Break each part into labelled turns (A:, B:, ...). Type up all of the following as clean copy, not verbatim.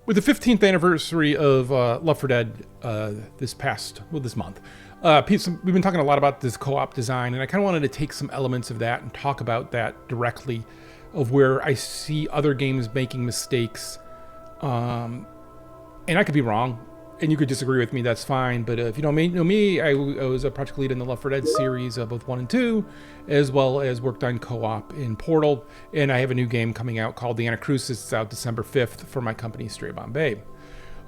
A: with the 15th anniversary of Left 4 Dead this month, we've been talking a lot about this co-op design, and I kind of wanted to take some elements of that and talk about that directly, of where I see other games making mistakes. And I could be wrong, and you could disagree with me, that's fine. But if you know me, I was a project lead in the Left 4 Dead series, both 1 and 2, as well as worked on co-op in Portal. And I have a new game coming out called The Anacrusis. It's out December 5th for my company, Stray Bombay.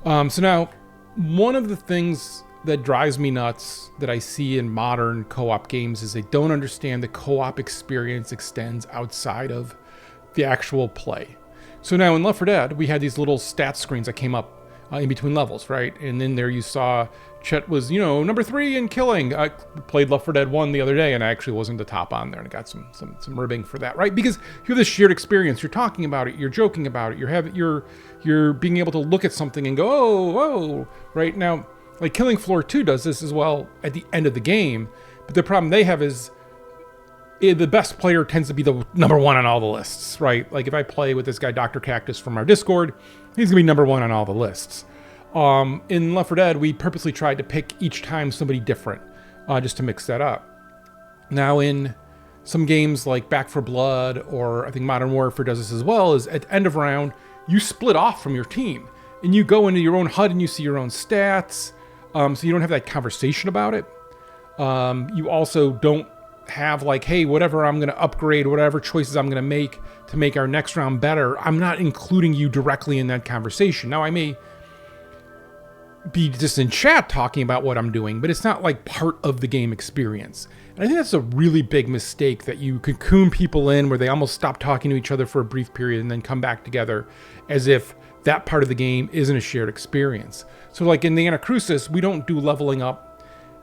A: So now, one of the things that drives me nuts that I see in modern co-op games is they don't understand the co-op experience extends outside of the actual play. So now in Left 4 Dead, we had these little stat screens that came up in between levels, right? And then there you saw Chet was, number 3 in killing. I played Left 4 Dead 1 the other day, and I actually wasn't the top on there, and I got some ribbing for that, right? Because you have this shared experience. You're talking about it. You're joking about it. You're being able to look at something and go, oh, right? Now, like Killing Floor 2 does this as well at the end of the game, but the problem they have is the best player tends to be the number 1 on all the lists, right? Like if I play with this guy, Dr. Cactus from our Discord, he's gonna be number 1 on all the lists. In Left 4 Dead, we purposely tried to pick each time somebody different, just to mix that up. Now in some games like Back 4 Blood, or I think Modern Warfare does this as well, is at the end of round, you split off from your team and you go into your own HUD and you see your own stats. So you don't have that conversation about it. You also don't have like, hey, whatever I'm going to upgrade, whatever choices I'm going to make our next round better, I'm not including you directly in that conversation. Now, I may be just in chat talking about what I'm doing, but it's not like part of the game experience. And I think that's a really big mistake, that you cocoon people in where they almost stop talking to each other for a brief period and then come back together as if that part of the game isn't a shared experience. So like in the Anacrusis, we don't do leveling up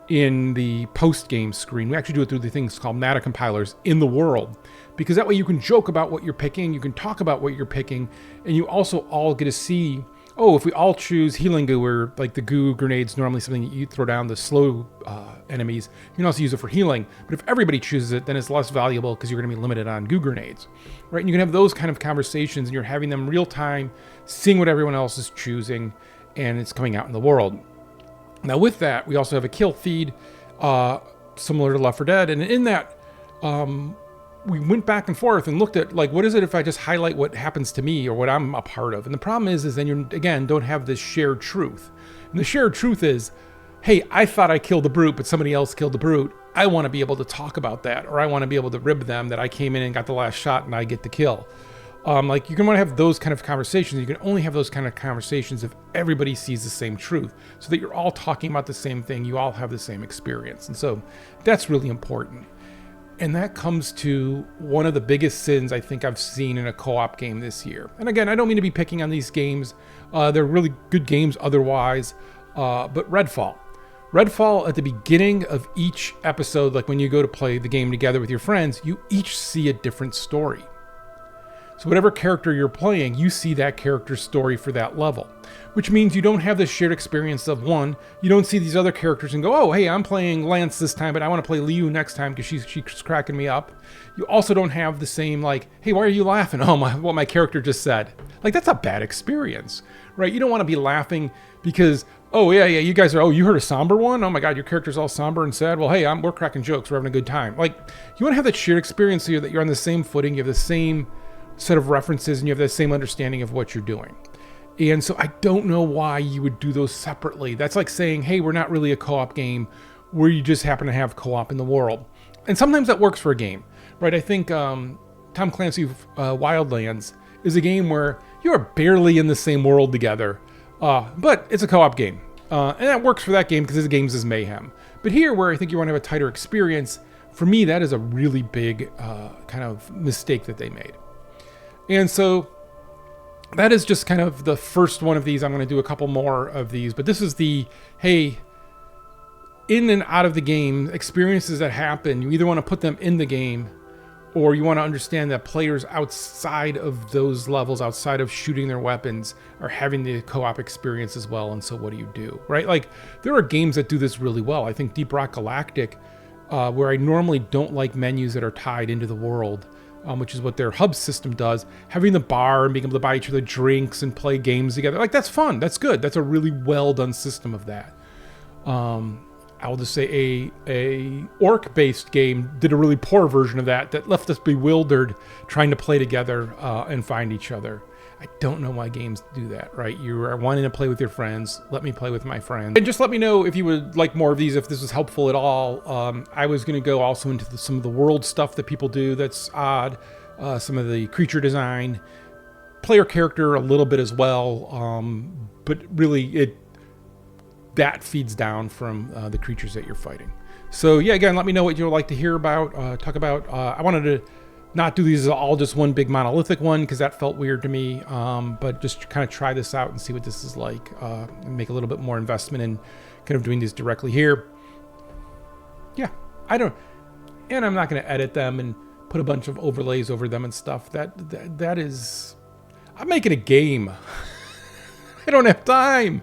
A: in the post-game screen. We actually do it through the things called meta compilers in the world, because that way you can joke about what you're picking, you can talk about what you're picking, and you also all get to see, oh, if we all choose healing goo, where like the goo grenade's normally something that you throw down the slow enemies, you can also use it for healing. But if everybody chooses it, then it's less valuable because you're going to be limited on goo grenades, right? And you can have those kind of conversations, and you're having them real time, seeing what everyone else is choosing, and it's coming out in the world. Now with that, we also have a kill feed, similar to Left 4 Dead, and in that, we went back and forth and looked at, like, what is it if I just highlight what happens to me or what I'm a part of? And the problem is then you, again, don't have this shared truth. And the shared truth is, hey, I thought I killed the brute, but somebody else killed the brute. I want to be able to talk about that, or I want to be able to rib them that I came in and got the last shot and I get the kill. Like, you're going to want to have those kind of conversations. You can only have those kind of conversations if everybody sees the same truth, so that you're all talking about the same thing. You all have the same experience. And so that's really important. And that comes to one of the biggest sins I think I've seen in a co-op game this year. And again, I don't mean to be picking on these games. They're really good games otherwise. But Redfall. Redfall, at the beginning of each episode, like when you go to play the game together with your friends, you each see a different story. So whatever character you're playing, you see that character's story for that level, which means you don't have this shared experience of one. You don't see these other characters and go, oh, hey, I'm playing Lance this time, but I want to play Liu next time because she's cracking me up. You also don't have the same, like, hey, why are you laughing? Oh, what my character just said. Like, that's a bad experience, right? You don't want to be laughing because, oh, yeah, you guys are, oh, you heard a somber one? Oh my God, your character's all somber and sad. Well, hey, we're cracking jokes. We're having a good time. Like, you want to have that shared experience here, that you're on the same footing. You have the same set of references and you have the same understanding of what you're doing. And so I don't know why you would do those separately. That's like saying, hey, we're not really a co-op game where you just happen to have co-op in the world. And sometimes that works for a game, right? I think Tom Clancy's Wildlands is a game where you are barely in the same world together, but it's a co-op game. And that works for that game because the game's is mayhem. But here, where I think you want to have a tighter experience, for me, that is a really big kind of mistake that they made. And so that is just kind of the first one of these. I'm going to do a couple more of these, but this is the, hey, in and out of the game, experiences that happen, you either want to put them in the game or you want to understand that players outside of those levels, outside of shooting their weapons, are having the co-op experience as well. And so what do, right? Like, there are games that do this really well. I think Deep Rock Galactic, where I normally don't like menus that are tied into the world, which is what their hub system does. Having the bar and being able to buy each other drinks and play games together, like that's fun. That's good. That's a really well done system of that. I'll just say a orc-based game did a really poor version of that left us bewildered trying to play together and find each other. I don't know why games do that, right? You are wanting to play with your friends. Let me play with my friends. And just let me know if you would like more of these, if this was helpful at all. I was going to go also into some of the world stuff that people do that's odd, some of the creature design, player character a little bit as well, but really that feeds down from the creatures that you're fighting. So yeah, again, let me know what you'd like to hear about, talk about. I wanted to not do these all just one big monolithic one because that felt weird to me, but just kind of try this out and see what this is like, and make a little bit more investment in kind of doing these directly here. Yeah, and I'm not going to edit them and put a bunch of overlays over them and stuff. That is, I'm making a game. I don't have time.